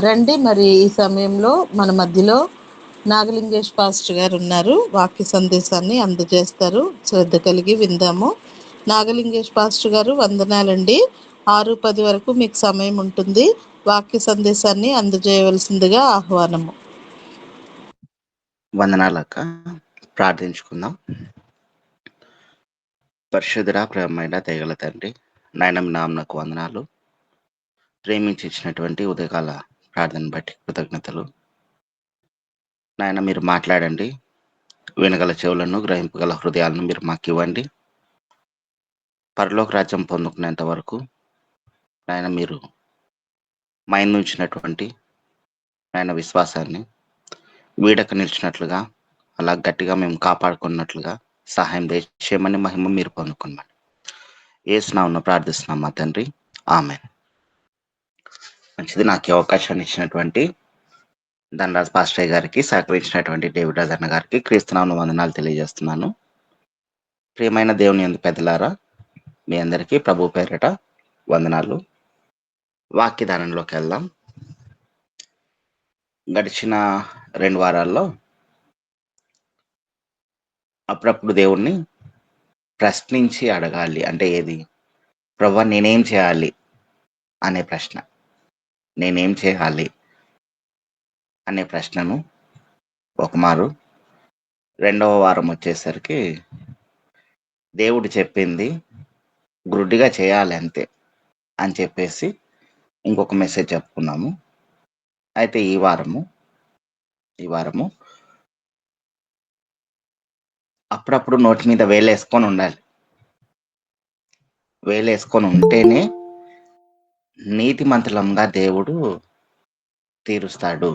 రండి మరి ఈ సమయంలో మన మధ్యలో నాగలింగేష్ పాస్టర్ గారు ఉన్నారు. వాక్య సందేశాన్ని అందజేస్తారు. శ్రద్ధ కలిగి విందాము. నాగలింగేష్ పాస్టర్ గారు వందనాలండి. 6:10 వరకు మీకు సమయం ఉంటుంది. వాక్య సందేశాన్ని అందజేయవలసిందిగా ఆహ్వానము. వందనాలక్క. ప్రార్థించుకుందాం. పరిశుద్ధుడా, ప్రేమైన దయగల తండ్రి, నాయన మీ నామమునకు వందనాలు. ప్రేమించి ఇచ్చినటువంటి ఉదయకాల ప్రార్థన బట్టి కృతజ్ఞతలు. నాయన మీరు మాట్లాడండి. వినగల చెవులను, గ్రహింపగల హృదయాలను మీరు మాకు ఇవ్వండి. పరలోక రాజ్యం పొందుకునేంత వరకు నాయన మీరు మైందుంచినటువంటి నాయన విశ్వాసాన్ని వీడక నిలిచినట్లుగా, అలా గట్టిగా మేము కాపాడుకున్నట్లుగా సహాయం చేయమని మహిమ మీరు పొందుకున్నాను. ఏసునామమున ప్రార్థిస్తున్నాం మా తండ్రి, ఆమేన్. మంచిది. నాకు ఈ అవకాశాన్ని ఇచ్చినటువంటి ధనరాజ్ పాస్టర్ గారికి, సహకరించినటువంటి డేవిడ్ రాజ్ అన్న గారికి క్రీస్తునామమున వందనాలు తెలియజేస్తున్నాను. ప్రియమైన దేవుని యందు పెద్దలారా, మీ అందరికీ ప్రభు పేరిట వందనాలు. వాక్యదానంలోకి వెళ్దాం. గడిచిన 2 వారాల్లో అప్పుడప్పుడు దేవుణ్ణి ప్రశ్నించి అడగాలి. అంటే ఏది? ప్రభువా నేనేం చేయాలి అనే ప్రశ్న. నేనేం చేయాలి అనే ప్రశ్నను ఒకమారు, రెండవ వారం వచ్చేసరికి దేవుడు చెప్పింది గుడ్డిగా చేయాలి అంతే అని చెప్పేసి ఇంకొక మెసేజ్ చెప్పుకున్నాము. అయితే ఈ వారము అప్పుడప్పుడు నోటి మీద వేలేసుకొని ఉండాలి. వేలేసుకొని ఉంటేనే నీతిమంతులంగా దేవుడు తీరుస్తాడు.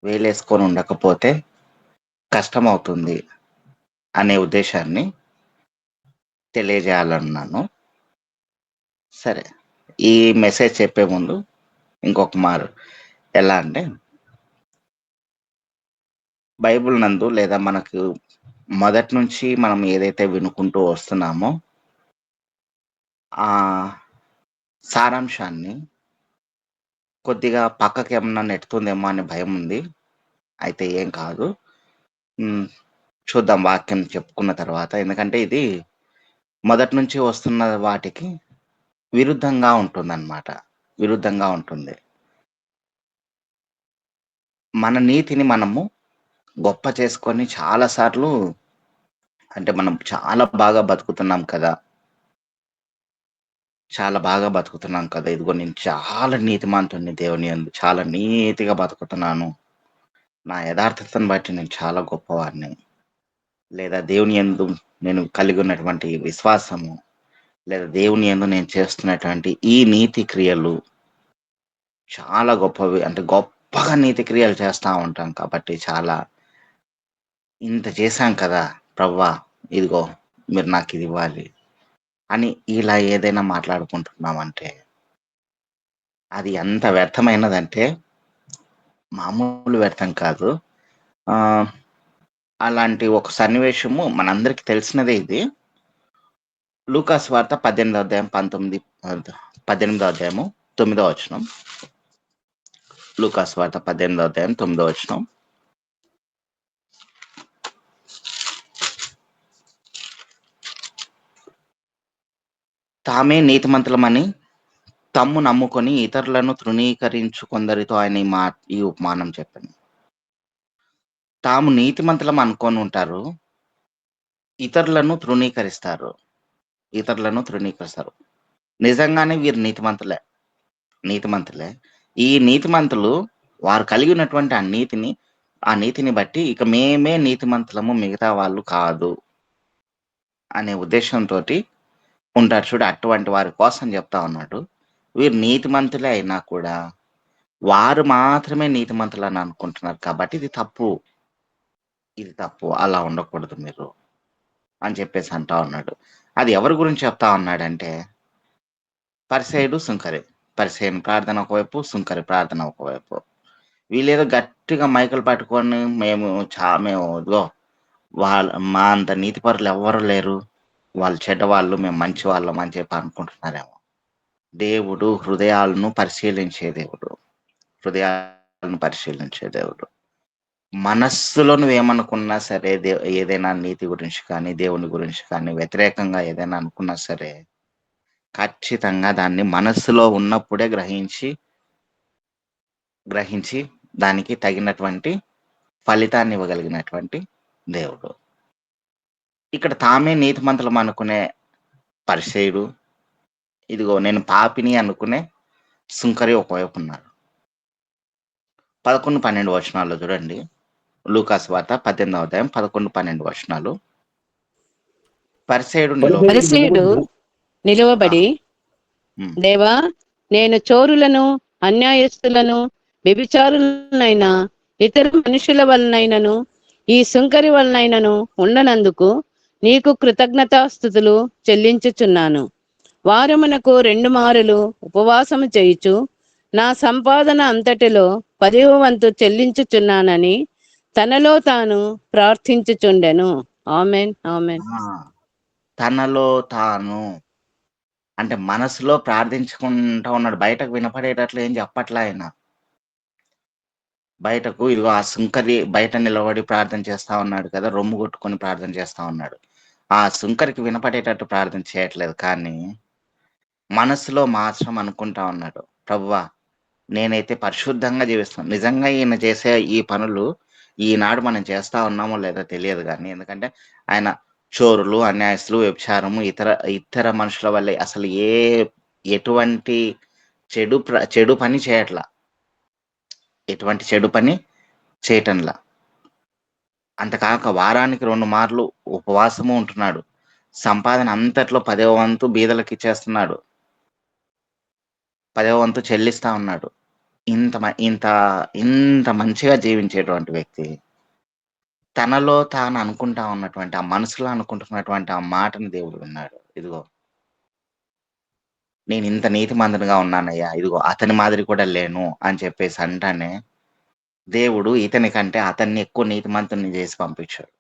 వేలేసుకొని ఉండకపోతే కష్టమవుతుంది అనే ఉద్దేశాన్ని తెలియజేయాలన్నాను. సరే, ఈ మెసేజ్ చెప్పే ముందు ఇంకొక మారు ఎలా అంటే, బైబిల్ నందు లేదా మనకు మొదటి నుంచి మనం ఏదైతే వినుకుంటూ వస్తున్నామో ఆ సారాంశాన్ని కొద్దిగా పక్కకి ఏమన్నా నెట్టుతుందేమో అనే భయం ఉంది. అయితే ఏం కాదు. చూద్దాం వాక్యం చెప్పుకున్న తర్వాత. ఎందుకంటే ఇది మొదటి నుంచి వస్తున్న వాటికి విరుద్ధంగా ఉంటుందన్నమాట. విరుద్ధంగా ఉంటుంది. మన నీతిని మనము గొప్ప చేసుకొని చాలా సార్లు, అంటే మనం చాలా బాగా బతుకుతున్నాం కదా, ఇదిగో నేను చాలా నీతిమంతుడిని దేవుని యందు, చాలా నీతిగా బతుకుతున్నాను, నా యథార్థతను బట్టి నేను చాలా గొప్పవాడిని, లేదా దేవుని యందు నేను కలిగి ఉన్నటువంటి విశ్వాసము, లేదా దేవుని యందు నేను చేస్తున్నటువంటి ఈ నీతి క్రియలు చాలా గొప్పవి, అంటే గొప్పగా నీతి క్రియలు చేస్తూ ఉంటాం కాబట్టి చాలా ఇంత చేశాం కదా ప్రభువా, ఇదిగో మీరు నాకు ఇది ఇవ్వాలి అని ఇలా ఏదైనా మాట్లాడుకుంటున్నామంటే అది ఎంత వ్యర్థమైనదంటే మామూలు వ్యర్థం కాదు. అలాంటి ఒక సన్నివేశము మనందరికి తెలిసినదే. ఇది లూకాసు వార్త 18వ అధ్యాయము 9వ వచనం. లూకాసు వార్త 18వ అధ్యాయం 9వ వచనం. తామే నీతిమంతులమని తమ్ము నమ్ముకొని ఇతరులను తృణీకరించు కొందరితో ఆయన ఈ ఉపమానం చెప్పాను. తాము నీతిమంతులం అనుకొని ఉంటారు, ఇతరులను తృణీకరిస్తారు. నిజంగానే వీరు నీతిమంతులే. ఈ నీతిమంతులు వారు కలిగి ఉన్నటువంటి ఆ నీతిని బట్టి ఇక మేమే నీతిమంతులము, మిగతా వాళ్ళు కాదు అనే ఉద్దేశంతో ఉంటారు. చూడు, అటువంటి వారి కోసం చెప్తా ఉన్నాడు. వీరు నీతిమంతులే అయినా కూడా వారు మాత్రమే నీతిమంతులు అని అనుకుంటున్నారు కాబట్టి ఇది తప్పు, అలా ఉండకూడదు మీరు అని చెప్పేసి అంటా ఉన్నాడు. అది ఎవరి గురించి చెప్తా ఉన్నాడంటే, పరిసయ్యుడు, సుంకరి. పరిసయ్యుని ప్రార్థన ఒకవైపు, సుంకరి ప్రార్థన ఒకవైపు. వీళ్ళేదో గట్టిగా మైకులు పట్టుకొని మేము ఇదిగో మా అంత నీతిపరులు ఎవ్వరు లేరు, వాళ్ళు చెడ్డవాళ్ళు, మేము మంచి వాళ్ళం అని చెప్పి అనుకుంటున్నారేమో. దేవుడు హృదయాలను పరిశీలించే దేవుడు. హృదయాలను పరిశీలించే దేవుడు. మనస్సులో నువ్వేమనుకున్నా సరే, ఏదైనా నీతి గురించి కానీ, దేవుని గురించి కానీ, వ్యతిరేకంగా ఏదైనా అనుకున్నా సరే, ఖచ్చితంగా దాన్ని మనస్సులో ఉన్నప్పుడే గ్రహించి దానికి తగినటువంటి ఫలితాన్ని ఇవ్వగలిగినటువంటి దేవుడు. ఇక్కడ తామే నీతిమంతులం అనుకునే పరిసయ్యుడు, ఇదిగో నేను పాపిని అనుకునే సుంకరి ఒకవైపు ఉన్నాడు. 11, 12 వచనాల్లో చూడండి. లూకాసు వార్త 18వ అధ్యాయం 11, 12 వచనాలు. పరిసయ్యుడు పరిసయ్యుడు నిలువబడి, దేవా, నేను చోరులను, అన్యాయస్తులను, వ్యభిచారులనైనా, ఇతర మనుషుల వలనైనను, ఈ సుంకరి వలనైనను ఉండనందుకు నీకు కృతజ్ఞతాస్తుతులు చెల్లించుచున్నాను. వారమునకు 2 మారులు ఉపవాసము చేయుచు నా సంపాదన అంతటిలో 10వ వంతు చెల్లించుచున్నానని తనలో తాను ప్రార్థించుచుండెను. Amen, amen. తనలో తాను అంటే మనసులో ప్రార్థించుకుంటా ఉన్నాడు. బయటకు వినపడేటట్లు ఏం చెప్పట్లా ఆయన. బయటకు ఇదిగో ఆ సుంకరి బయట నిలబడి ప్రార్థన చేస్తా ఉన్నాడు కదా, రొమ్ము కొట్టుకొని ప్రార్థన చేస్తా ఉన్నాడు. ఆ సుంకరికి వినపడేటట్టు ప్రార్థన చేయట్లేదు, కానీ మనసులో మాత్రం అనుకుంటా ఉన్నాడు, ప్రభువా నేనైతే పరిశుద్ధంగా జీవిస్తాను. నిజంగా ఈయన చేసే ఈ పనులు ఈనాడు మనం చేస్తా ఉన్నామో లేదో తెలియదు, కానీ ఎందుకంటే ఆయన చోరులు, అన్యాయస్తులు, వ్యభిచారము, ఇతర మనుషుల వల్లే అసలు ఎటువంటి చెడు పని చేయట్లా, ఎటువంటి చెడు పని చేయటంలా. అంతకాక వారానికి 2 మార్లు ఉపవాసము ఉంటున్నాడు. సంపాదన అంతట్లో 10వ వంతు బీదలకు ఇచ్చేస్తున్నాడు. 10వ వంతు చెల్లిస్తా ఉన్నాడు. ఇంత మంచిగా జీవించేటువంటి వ్యక్తి తనలో తాను అనుకుంటా ఉన్నటువంటి, ఆ మనసులో అనుకుంటున్నటువంటి ఆ మాటని దేవుడు విన్నాడు. ఇదిగో నేను ఇంత నీతిమంతునిగా ఉన్నానయ్యా, ఇదిగో అతని మాదిరి కూడా లేను అని చెప్పేసి అంటానే దేవుడు ఇతని కంటే అతన్ని ఎక్కువ నీతిమంతుని చేసి పంపించాడు.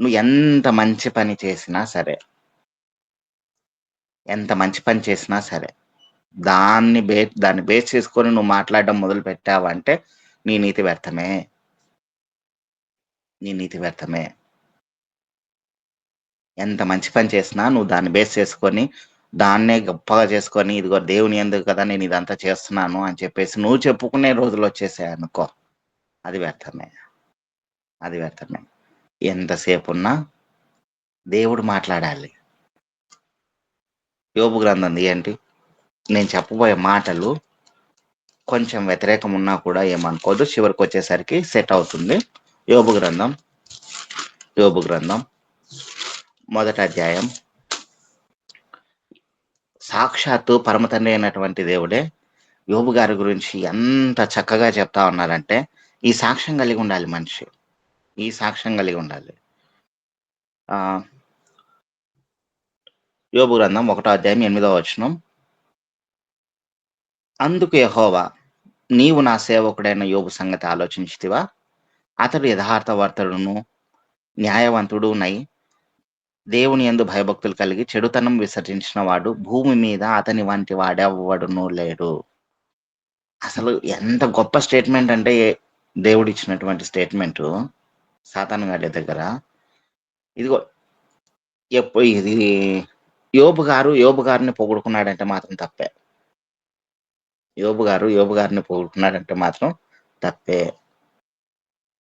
నువ్వు ఎంత మంచి పని చేసినా సరే, దాన్ని బేస్ చేసుకొని నువ్వు మాట్లాడడం మొదలు పెట్టావంటే నీ నీతి వ్యర్థమే. ఎంత మంచి పని చేసినా నువ్వు దాన్ని బేస్ చేసుకొని, దాన్నే గొప్పగా చేసుకొని, ఇదిగో దేవుని యందు కదా నేను ఇదంతా చేస్తున్నాను అని చెప్పేసి నువ్వు చెప్పుకునే రోజులు వచ్చేసాయి అనుకో, అది వ్యర్థమే. ఎంతసేపు ఉన్నా దేవుడు మాట్లాడాలి. యోబు గ్రంథం తీయండి. నేను చెప్పబోయే మాటలు కొంచెం వ్యతిరేకం ఉన్నా కూడా ఏమనుకోదు, చివరికి వచ్చేసరికి సెట్ అవుతుంది. యోబు గ్రంథం 1వ అధ్యాయం. సాక్షాత్తు పరమ తండ్రి అయినటువంటి దేవుడే యోబు గారి గురించి ఎంత చక్కగా చెప్తా ఉన్నారంటే, ఈ సాక్ష్యం కలిగి ఉండాలి మనిషి. యోబు గ్రంథం 1వ అధ్యాయం 8వ వచనం. అందుకు యెహోవా, నీవు నా సేవకుడైన యోబు సంగతి ఆలోచించితివా? అతడు యథార్థవర్తడును న్యాయవంతుడునై దేవుని యందు భయభక్తులు కలిగి చెడుతనం విసర్జించిన వాడు భూమి మీద అతని వంటి వాడెవ్వడును లేడు. అసలు ఎంత గొప్ప స్టేట్మెంట్ అంటే దేవుడు ఇచ్చినటువంటి స్టేట్మెంట్ సాతాను గారి దగ్గర. ఇదిగో ఇది యోబు గారిని పొగుడుకున్నాడంటే మాత్రం తప్పే. యోబు గారిని పొగుడుకున్నాడంటే మాత్రం తప్పే.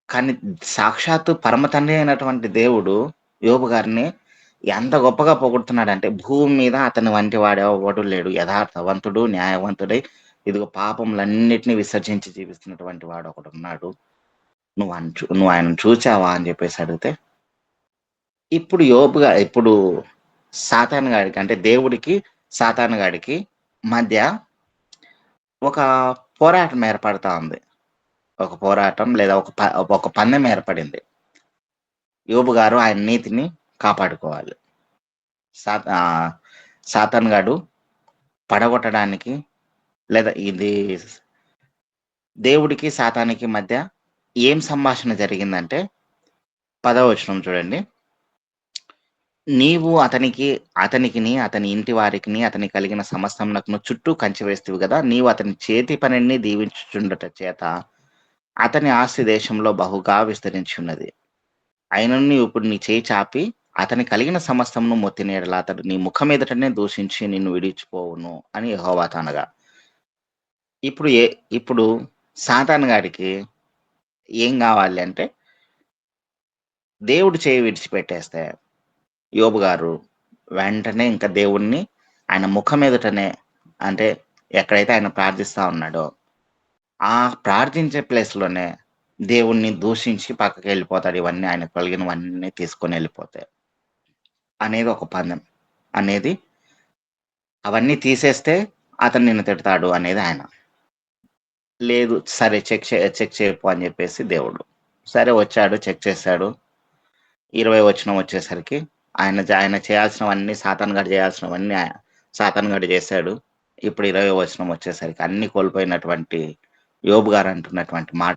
కానీ సాక్షాత్తు పరమ తండ్రి అయినటువంటి దేవుడు యోబు గారిని ఎంత గొప్పగా పొగుడుతున్నాడంటే, భూమి మీద అతని వంటి వాడెవడు లేడు, యథార్థవంతుడు, న్యాయవంతుడై ఇదిగో పాపములన్నిటిని విసర్జించి జీవిస్తున్నటువంటి వాడు ఒకడు ఉన్నాడు, నువ్వు ఆయనను చూచావా అని చెప్పేసి అడిగితే, ఇప్పుడు సాతాను గాడికి అంటే దేవుడికి సాతాను గాడికి మధ్య ఒక పోరాటం ఏర్పడతా ఉంది. ఒక పోరాటం లేదా ఒక పందెం ఏర్పడింది. యోబు గారు ఆయన నీతిని కాపాడుకోవాలి. సాతాను గాడు పడగొట్టడానికి, లేదా ఇది దేవుడికి సాతానికి మధ్య ఏం సంభాషణ జరిగిందంటే 10వ వచనం చూడండి. నీవు అతనికిని అతని ఇంటి వారికిని అతని కలిగిన సమస్తమునకును చుట్టూ కంచె వేస్తివి కదా, నీవు అతని చేతి పనిని దీవించుచుండుట చేత అతని ఆస్తి దేశంలో బహుగా విస్తరించి ఉన్నది. అయినను నీవు ఇప్పుడు నీ చేయి చాపి అతని కలిగిన సమస్తమును మొత్తిన యెడల అతడు నీ ముఖం ఎదుటనే దూషించి నిన్ను విడిచిపోవును అని యెహోవా అనగా, ఇప్పుడు సాతాను గాడికి ఏం కావాలి అంటే, దేవుడు చేయి విడిచిపెట్టేస్తే యోబు గారు వెంటనే ఇంకా దేవుణ్ణి ఆయన ముఖం ఎదుటనే, అంటే ఎక్కడైతే ఆయన ప్రార్థిస్తా ఉన్నాడో ఆ ప్రార్థించే ప్లేస్‌లోనే దేవుణ్ణి దూషించి పక్కకి వెళ్ళిపోతాడు. ఇవన్నీ ఆయనకు కలిగినవన్నీ తీసుకొని వెళ్ళిపోతాయి అనేది ఒక పందెం అనేది. అవన్నీ తీసేస్తే అతను నిన్ను తిడతాడు అనేది ఆయన. లేదు సరే చెక్ చేయపు అని చెప్పేసి దేవుడు. సరే వచ్చాడు, చెక్ చేశాడు. 20 వచనం వచ్చేసరికి ఆయన చేయాల్సినవన్నీ సాతాను గాడు చేయాల్సినవన్నీ సాతాను గాడు చేశాడు. ఇప్పుడు 20 వచనం వచ్చేసరికి అన్ని కోల్పోయినటువంటి యోబు గారు అంటున్నటువంటి మాట,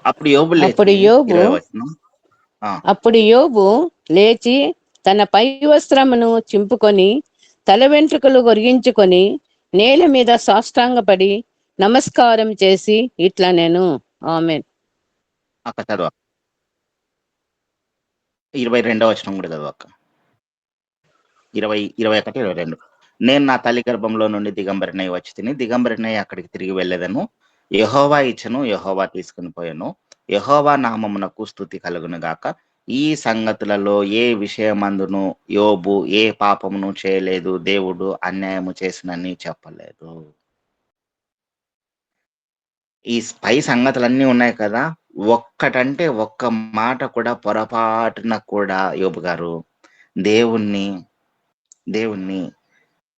అప్పుడు యోబు లేచి అప్పుడు యోబు 20 వచనం అప్పుడు యోబు లేచి తన పై వస్త్రమును చింపుకొని తల వెంట్రుకలు గొరిగించుకొని నేల మీద సాష్టాంగపడి నమస్కారం చేసి ఇట్లా నేను ఆమేన్. అక్క చదువు 22వ వచనం కూడా చదువు అక్క. 20, 21, 22. నేను నా తల్లి గర్భంలో నుండి దిగంబరినై వచ్చి తిని దిగంబరినై అక్కడికి తిరిగి వెళ్ళేదను. యెహోవా ఇచ్చను, యెహోవా తీసుకుని పోయాను. యెహోవా నామమునకు స్తుతి కలుగును గాక. ఈ సంగతులలో ఏ విషయమందును యోబు ఏ పాపమును చేయలేదు, దేవుడు అన్యాయము చేసినని చెప్పలేదు. ఈ పై సంగతులన్నీ ఉన్నాయి కదా, ఒక్కటంటే ఒక్క మాట కూడా పొరపాటున కూడా యోబు గారు దేవుణ్ణి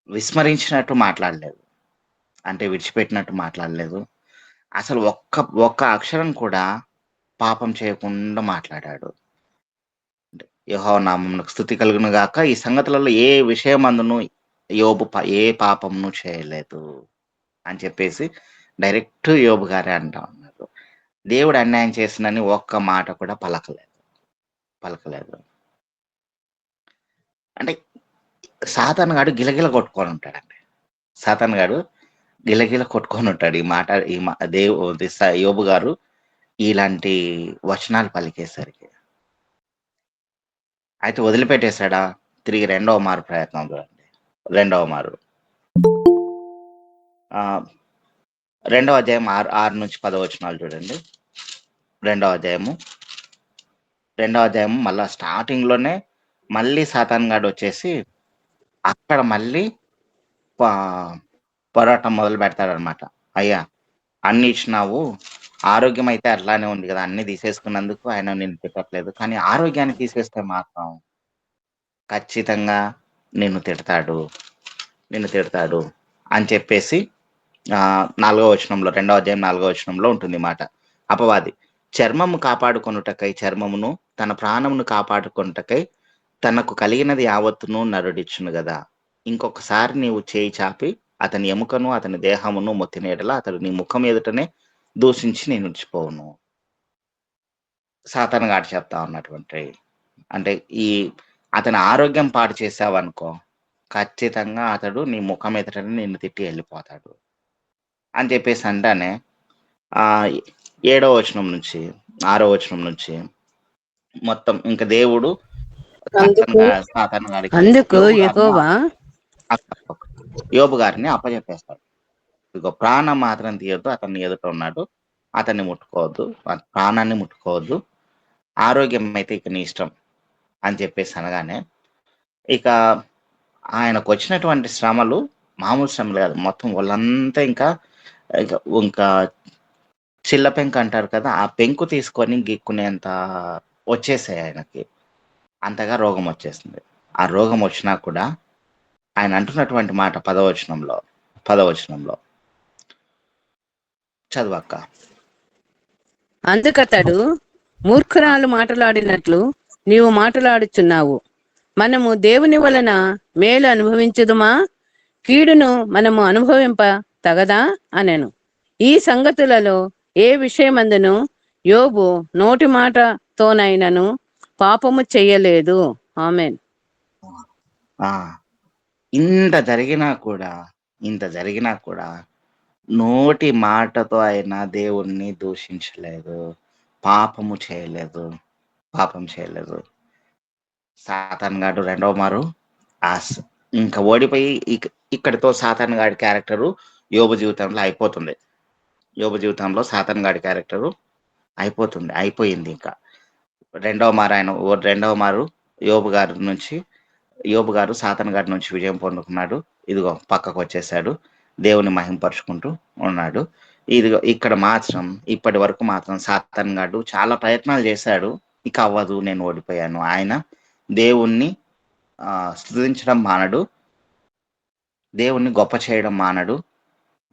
విస్మరించినట్టు మాట్లాడలేదు, అంటే విడిచిపెట్టినట్టు మాట్లాడలేదు. అసలు ఒక్క అక్షరం కూడా పాపం చేయకుండా మాట్లాడాడు. యెహోవా నామమునకు స్తుతి కలుగును గాక. ఈ సంగతులలో ఏ విషయమందును యోబు ఏ పాపమును చేయలేదు అని చెప్పేసి డైరెక్ట్ యోబు గారే అంటా ఉన్నారు. దేవుడు అన్యాయం చేసినని ఒక్క మాట కూడా పలకలేదు. అంటే సాతాను గాడు గిలగిల కొట్టుకొని ఉంటాడండి. సాతాను గాడు గిలగిల కొట్టుకొని ఉంటాడు. యోబు గారు ఇలాంటి వచనాలు పలికేసరికి. అయితే వదిలిపెట్టేశాడా? తిరిగి రెండవ మారు ప్రయత్నం చూడండి. రెండవ మారు 2వ అధ్యాయం 6 నుంచి 10 వచనాలు చూడండి. 2వ అధ్యాయము మళ్ళా స్టార్టింగ్ లోనే మళ్ళీ సాతాను గాడు వచ్చేసి అక్కడ మళ్ళీ పోరాటం మొదలు పెడతాడనమాట. అయ్యా అన్ని ఇచ్చినావు, ఆరోగ్యం అయితే అట్లానే ఉంది కదా, అన్ని తీసేసుకున్నందుకు ఆయన నిన్ను తిట్టట్లేదు, కానీ ఆరోగ్యాన్ని తీసేస్తే మాత్రం ఖచ్చితంగా నిన్ను తిడతాడు అని చెప్పేసి 4వ వచనంలో 2వ అధ్యాయం 4వ వచనంలో ఉంటుంది మాట. అపవాది చర్మము కాపాడుకొనుటకై చర్మమును, తన ప్రాణమును కాపాడుకొనుటకై తనకు కలిగినది యావత్తును నరుడిచ్చును గదా. ఇంకొకసారి నీవు చేయి చాపి అతని ఎముకను అతని దేహమును మొత్తిన యెడల అతడు నీ ముఖం ఎదుటనే దూషించి నేను విడిచిపోవును. సాతాను గాడు చెప్తా ఉన్నటువంటి, అంటే అతని ఆరోగ్యం పాడు చేసావనుకో ఖచ్చితంగా అతడు నీ ముఖం ఎదుటనే నిన్ను తిట్టి వెళ్ళిపోతాడు అని చెప్పేసి అంటానే 7వ వచనం నుంచి 6వ వచనం నుంచి మొత్తం ఇంకా దేవుడు సాతాను గాడికి అందుకు యెహోవా యోబు గారిని అప్పచెప్పేస్తాడు. ఇదిగో ప్రాణం మాత్రం తీయొద్దు, అతన్ని ఎదుట ఉన్నాడు, అతన్ని ముట్టుకోవద్దు, ప్రాణాన్ని ముట్టుకోవద్దు, ఆరోగ్యం అయితే ఇక నీ ఇష్టం అని చెప్పేసి అనగానే ఇక ఆయనకు వచ్చినటువంటి శ్రమలు మామూలు శ్రమలు కాదు, మొత్తం వాళ్ళంతా ఇంకా చిల్ల పెంకు అంటారు కదా, ఆ పెంకు తీసుకొని గీక్కునేంత వచ్చేసాయి ఆయనకి. అంతగా రోగం వచ్చేసింది. ఆ రోగం వచ్చినా కూడా ఆయన అంటున్నటువంటి మాట 10వ వచనంలో చదువక్క. అందుకతడు మూర్ఖురాలు మాట్లాడినట్లు నీవు మాట్లాడుచున్నావు. మనము దేవుని వలన మేలు అనుభవించుదుమా, కీడును మనము అనుభవింప తగదా అనెను. ఈ సంగతులలో ఏ విషయమందును యోబు నోటి మాటతోనైనను పాపము చెయ్యలేదు. ఆమేన్. ఆ ఇంత జరిగినా కూడా నోటి మాటతో అయినా దేవుణ్ణి దూషించలేదు, పాపం చేయలేదు. సాతాన్ గాడు రెండవ మారు ఇంకా ఓడిపోయి ఇక్కడితో సాతాన్ గాడి క్యారెక్టరు యోబు జీవితంలో అయిపోతుంది. యోబు జీవితంలో సాతాన్ గాడి క్యారెక్టరు అయిపోయింది. ఇంకా రెండవ మారు యోబు గారు సాతాన్ గారి నుంచి విజయం పొందుకున్నాడు. ఇదిగో పక్కకు వచ్చేసాడు, దేవుని మహింపరుచుకుంటూ ఉన్నాడు. ఇదిగో ఇక్కడ మాత్రం ఇప్పటి వరకు మాత్రం సాతాన్ గాడు చాలా ప్రయత్నాలు చేశాడు, ఇక అవ్వదు, నేను ఓడిపోయాను. ఆయన దేవుణ్ణి స్తుతించడం మానడు, దేవుణ్ణి గొప్ప చేయడం మానడు,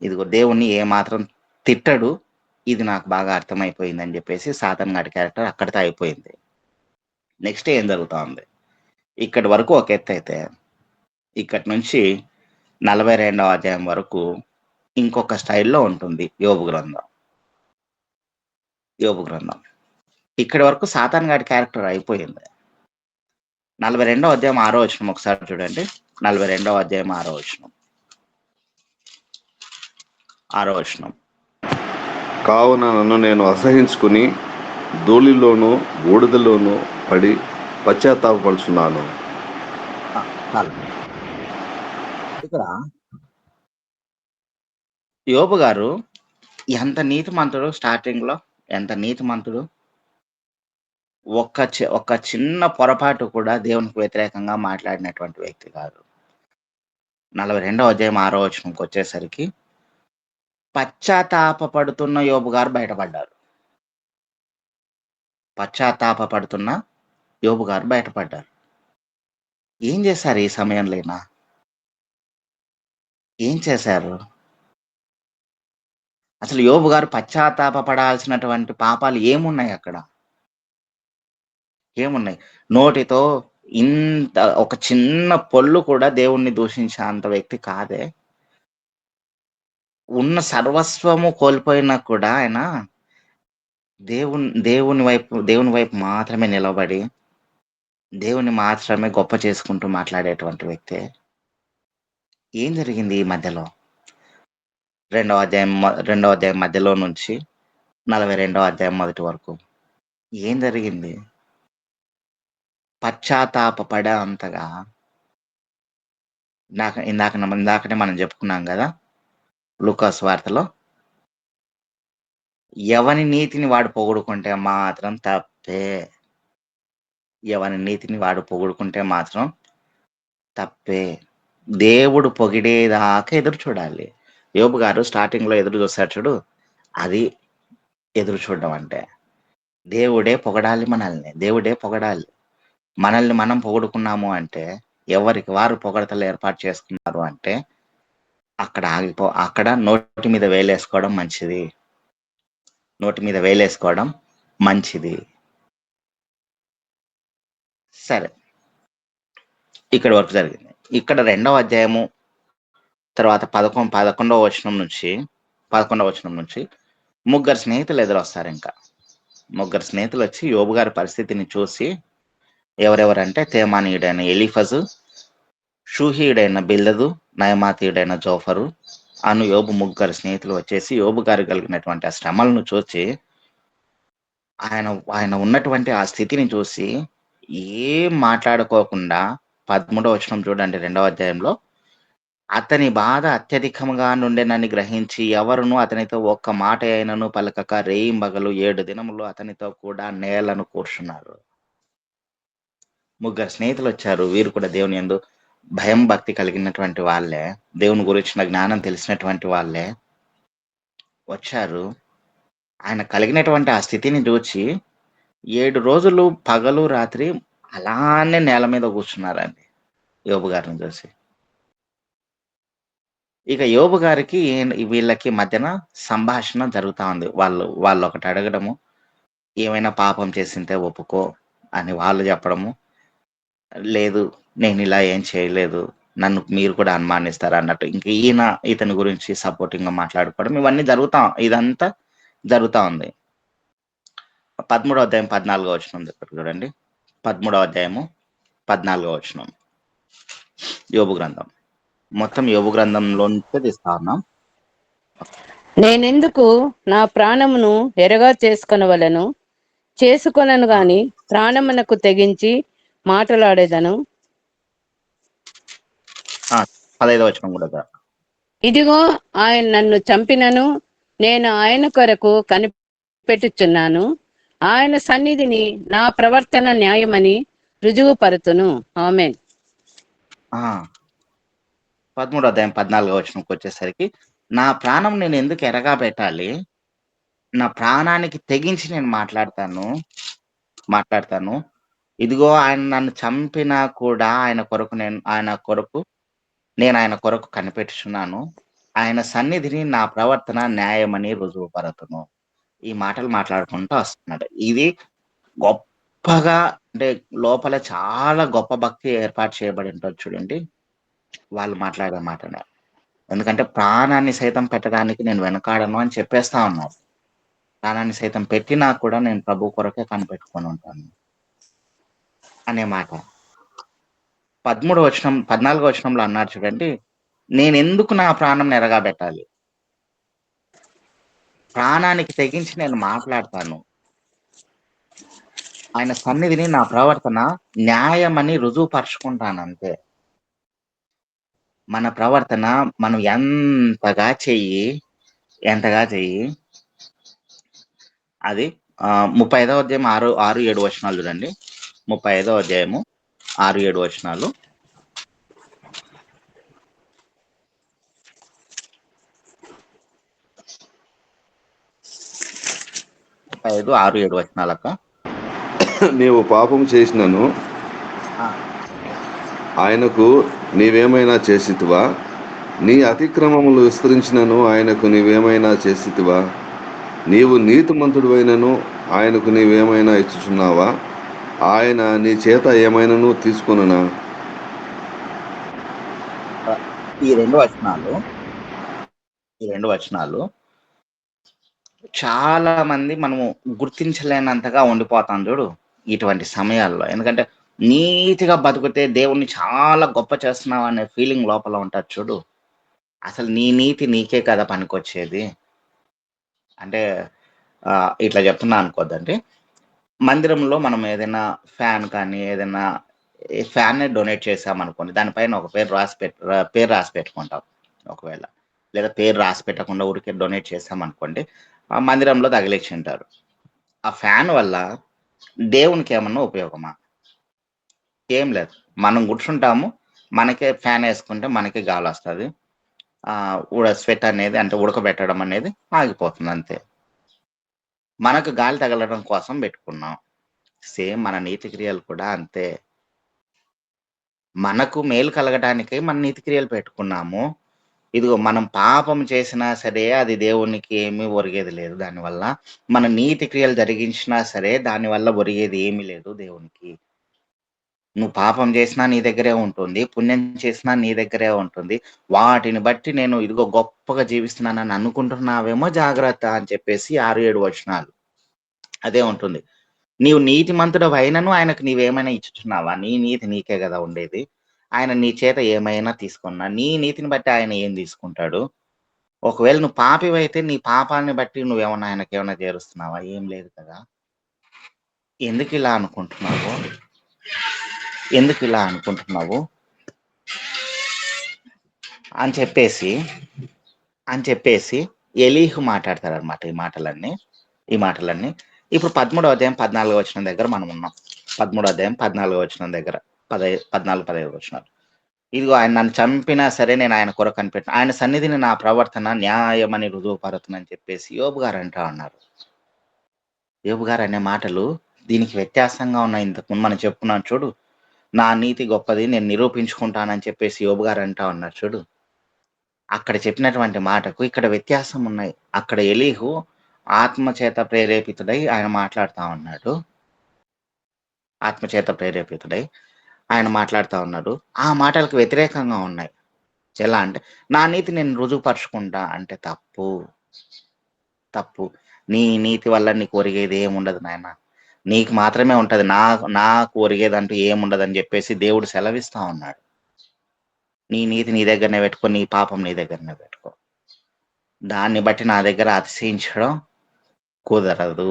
ఇదిగో దేవుణ్ణి ఏమాత్రం తిట్టడు. ఇది నాకు బాగా అర్థమైపోయిందని చెప్పేసి సాతాన్ గాడి క్యారెక్టర్ అక్కడితో అయిపోయింది. నెక్స్ట్ ఏం జరుగుతా ఉంది? ఇక్కడి వరకు ఒక ఎత్తు అయితే, ఇక్కడి నుంచి 42వ అధ్యాయం వరకు ఇంకొక స్టైల్లో ఉంటుంది యోబు గ్రంథం. ఇక్కడి వరకు సాతాన్ గాడి క్యారెక్టర్ అయిపోయింది. 42వ అధ్యాయం 6వ వచనం ఒకసారి చూడండి. 42వ అధ్యాయం 6వ వచనం. కావున నన్ను నేను అసహించుకుని ధూళిలోను బూడిదలోను పడి పశ్చాత్తాపడుచున్నాను. ఇక్కడ యోబు గారు ఎంత నీతిమంతుడు, స్టార్టింగ్ లో ఎంత నీతిమంతుడు. ఒక్క చిన్న పొరపాటు కూడా దేవునికి వ్యతిరేకంగా మాట్లాడినటువంటి వ్యక్తి కాదు. 42వ అధ్యాయం 6వ వచనంకి వచ్చేసరికి పశ్చాత్తాపడుతున్న యోబు గారు బయటపడ్డారు. ఏం చేశారు ఈ సమయంలోనా? ఏం చేశారు? అసలు యోబు గారు పశ్చాత్తాపడాల్సినటువంటి పాపాలు ఏమున్నాయి అక్కడ? ఏమున్నాయి? నోటితో ఇంత ఒక చిన్న పొల్లు కూడా దేవుణ్ణి దూషించే అంత వ్యక్తి కాదే. ఉన్న సర్వస్వము కోల్పోయినా కూడా ఆయన దేవుని వైపు మాత్రమే నిలబడి దేవుని మాత్రమే గొప్ప చేసుకుంటూ మాట్లాడేటువంటి వ్యక్తే. ఏం జరిగింది ఈ మధ్యలో? రెండవ అధ్యాయం మధ్యలో నుంచి 42వ అధ్యాయం మొదటి వరకు ఏం జరిగింది? పశ్చాత్తాపపడే అంతగా ఇందాకనే మనం చెప్పుకున్నాం కదా, లూకాసు వార్తలో, ఎవని నీతిని వాడు పొగుడుకుంటే మాత్రం తప్పే. దేవుడు పొగిడేదాకా ఎదురు చూడాలి. యోబు గారు స్టార్టింగ్ లో ఎదురు చూస్తాడు చూడు, అది ఎదురు చూడడం అంటే. దేవుడే పొగడాలి మనల్ని మనం పొగుడుకున్నాము అంటే, ఎవరికి వారు పొగడతలు ఏర్పాటు చేసుకున్నారు అంటే అక్కడ నోటి మీద వేలేసుకోవడం మంచిది. సరే, ఇక్కడ వరకు జరిగింది. ఇక్కడ 2వ అధ్యాయము తర్వాత 11వ వచనం నుంచి ముగ్గురు స్నేహితులు ఎదురొస్తారు. ఇంకా ముగ్గురు స్నేహితులు వచ్చి యోబు గారి పరిస్థితిని చూసి, ఎవరెవరంటే తేమానీయుడైన ఎలీఫజు, షూహీయుడైన బిల్దదు, నయమాతీయుడైన జోఫరు అను యోబు ముగ్గురు స్నేహితులు వచ్చేసి యోబు గారు కలిగినటువంటి ఆ శ్రమలను చూసి, ఆయన ఉన్నటువంటి ఆ స్థితిని చూసి ఏం మాట్లాడుకోకుండా 13వ వచనం చూడండి 2వ అధ్యాయంలో, అతని బాధ అత్యధికంగా నుండెనని గ్రహించి ఎవరును అతనితో ఒక్క మాట అయినను పలకక రేయింబగలు 7 దినములు అతనితో కూడా నేలను కూర్చున్నారు. ముగ్గురు స్నేహితులు వచ్చారు. వీరు కూడా దేవుని యందు భయం భక్తి కలిగినటువంటి వాళ్ళే, దేవుని గురించిన జ్ఞానం తెలిసినటువంటి వాళ్ళే వచ్చారు. ఆయన కలిగినటువంటి ఆ స్థితిని చూచి 7 రోజులు పగలు రాత్రి అలానే నేల మీద కూర్చున్నారండి యోబు గారిని చూసి. ఇక యోబు గారికి వీళ్ళకి మధ్యన సంభాషణ జరుగుతా ఉంది. వాళ్ళు ఒకటి అడగడము, ఏమైనా పాపం చేసింటే ఒప్పుకో అని వాళ్ళు చెప్పడము, లేదు నేను ఇలా ఏం చేయలేదు, నన్ను మీరు కూడా అనుమానిస్తారు అన్నట్టు ఇంక ఇతని గురించి సపోర్టింగ్ గా మాట్లాడుకోవడం, ఇదంతా జరుగుతా ఉంది. 13వ అధ్యాయం 14వ వచనం దగ్గర చూడండి. 13వ అధ్యాయము 14వ వచనం. యోబు గ్రంథం మొత్తం యోబు గ్రంథంలో నుంచే తీస్తా ఉన్నాం. నేనెందుకు నా ప్రాణమును ఎరగా చేసుకొనవలెను, చేసుకొనను గాని ప్రాణమునకు తెగించి మాటలాడేదను. 15వ వచనం కూడా. ఇదిగో ఆయన నన్ను చంపినను నేను ఆయన కొరకు కనిపెట్టుచున్నాను. ఆయన సన్నిధిని నా ప్రవర్తన న్యాయమని రుజువుపరుతును. ఆమేన్. 13వ అధ్యాయం 14వ వచనంకి వచ్చేసరికి, నా ప్రాణం నేను ఎందుకు ఎరగా పెట్టాలి, నా ప్రాణానికి తెగించి నేను మాట్లాడతాను. ఇదిగో ఆయన నన్ను చంపినా కూడా నేను ఆయన కొరకు కనిపెట్టుచున్నాను. ఆయన సన్నిధిని నా ప్రవర్తన న్యాయమని రుజువుపరతును. ఈ మాటలు మాట్లాడుకుంటూ వస్తున్నాడు. ఇది గొప్పగా, అంటే లోపల చాలా గొప్ప భక్తి ఏర్పాటు చేయబడి ఉంటుంది చూడండి వాళ్ళు మాట్లాడే మాటనే. ఎందుకంటే ప్రాణాన్ని సైతం పెట్టడానికి నేను వెనకాడను అని చెప్పేస్తా ఉన్నారు. ప్రాణాన్ని సైతం పెట్టినా కూడా నేను ప్రభు కొరకే కనిపెట్టుకొని ఉంటాను అనే మాట. 14వ వచనంలో అన్నారు చూడండి, నేను ఎందుకు నా ప్రాణం ఎరగా పెట్టాలి, ప్రాణానికి తెగించి నేను మాట్లాడతాను. ఆయన సన్నిధిని నా ప్రవర్తన న్యాయమని రుజువుపరుచుకుంటాను అంతే. మన ప్రవర్తన మనం ఎంతగా చెయ్యి అది 35వ అధ్యాయం 6-7 వచనాలు చూడండి. 35వ అధ్యాయము 6-7 వచనాలు. 6-7 వచనాలక్క. నీవు పాపం చేసినను ఆయనకు నీవేమైనా చేసితివా? నీ అతిక్రమములు విస్తరించినను ఆయనకు నీవేమైనా చేసితివా? నీవు నీతిమంతుడివైనను ఆయనకు నీవేమైనా ఇచ్చుచున్నావా? ఆయన నీ చేత ఏమైనాను తీసుకొనునా? ఈ రెండు వచనాలు చాలా మంది మనము గుర్తించలేనంతగా ఉండిపోతాం చూడు ఇటువంటి సమయాల్లో. ఎందుకంటే నీతిగా బతికితే దేవుణ్ణి చాలా గొప్ప చేస్తున్నావు అనే ఫీలింగ్ లోపల ఉంటుంది చూడు. అసలు నీ నీతి నీకే కదా పనికొచ్చేది. అంటే ఇట్లా చెప్తున్నా అనుకోద్దండి. మందిరంలో మనం ఏదైనా ఫ్యాన్ కానీ ఏదైనా ఫ్యాన్ డొనేట్ చేసామనుకోండి, దానిపైన ఒక పేరు రాసి పెట్టుకుంటాం. ఒకవేళ లేదా పేరు రాసి పెట్టకుండా ఊరికే డొనేట్ చేసామనుకోండి, ఆ మందిరంలో తగిలించి ఉంటారు. ఆ ఫ్యాన్ వల్ల దేవునికి ఏమన్నా ఉపయోగమా? ఏం లేదు. మనం కూర్చుంటాము, మనకే ఫ్యాన్ వేసుకుంటే మనకే గాలి వస్తుంది. స్వెట్ అనేది, అంటే ఉడకబెట్టడం అనేది ఆగిపోతుంది అంతే. మనకు గాలి తగలడం కోసం పెట్టుకున్నాం. సేమ్ మన నీతి క్రియలు కూడా అంతే. మనకు మేలు కలగడానికి మన నీతి క్రియలు పెట్టుకున్నాము. ఇదిగో మనం పాపం చేసినా సరే అది దేవునికి ఏమీ ఒరిగేది లేదు. దానివల్ల మన నీతి క్రియలు జరిగించినా సరే దానివల్ల ఒరిగేది ఏమీ లేదు దేవునికి. నువ్వు పాపం చేసినా నీ దగ్గరే ఉంటుంది, పుణ్యం చేసినా నీ దగ్గరే ఉంటుంది. వాటిని బట్టి నేను ఇదిగో గొప్పగా జీవిస్తున్నానని అనుకుంటున్నావేమో జాగ్రత్త అని చెప్పేసి 6-7 వచనాలు అదే ఉంటుంది. నీవు నీతిమంతుడవు అయినను ఆయనకు నీవేమైనా ఇచ్చుచున్నావా? నీ నీతి నీకే కదా ఉండేది. ఆయన నీ చేత ఏమైనా తీసుకున్నా నీ నీతిని బట్టి ఆయన ఏం తీసుకుంటాడు? ఒకవేళ నువ్వు పాపివైతే నీ పాపాన్ని బట్టి నువ్వేమన్నా ఆయనకి ఏమైనా చేరుస్తున్నావా? ఏం లేదు కదా. ఎందుకు ఇలా అనుకుంటున్నావు అని చెప్పేసి ఎలీహు మాట్లాడతారనమాట ఈ మాటలన్నీ. ఇప్పుడు 13వ అధ్యాయం 14వ వచనం దగ్గర మనం ఉన్నాం. 13వ అధ్యాయం 14వ వచనం దగ్గర 14-15 వచనాలు. ఇదిగో ఆయన నన్ను చంపినా సరే నేను ఆయన కొరకు కనిపెట్టిన, ఆయన సన్నిధిని నా ప్రవర్తన న్యాయమని రుజువుపరుతుందని చెప్పేసి యోబు గారు అంటా ఉన్నారు. యోబు గారు అనే మాటలు దీనికి వ్యత్యాసంగా ఉన్నాయి. ఇంతకుముందు మనం చెప్పుకున్నాం చూడు, నా నీతి గొప్పది, నేను నిరూపించుకుంటానని చెప్పేసి యోబు గారు అంటా ఉన్నారు చూడు. అక్కడ చెప్పినటువంటి మాటకు ఇక్కడ వ్యత్యాసం ఉన్నాయి. అక్కడ ఎలీహు ఆత్మచేత ప్రేరేపితుడై ఆయన మాట్లాడుతూ ఉన్నాడు. ఆయన మాట్లాడుతూ ఉన్నాడు. ఆ మాటలకు వ్యతిరేకంగా ఉన్నాయి. ఎలా అంటే, నా నీతి నేను రుజువుపరుచుకుంటా అంటే తప్పు. నీ నీతి వల్ల నీకు ఒరిగేది ఏముండదు నాయన. నీకు మాత్రమే ఉంటది, నాకు ఒరిగేదంటూ ఏముండదని చెప్పేసి దేవుడు సెలవిస్తా ఉన్నాడు. నీ నీతి నీ దగ్గరనే పెట్టుకో, నీ పాపం నీ దగ్గరనే పెట్టుకో. దాన్ని బట్టి నా దగ్గర అతిశయించడం కుదరదు.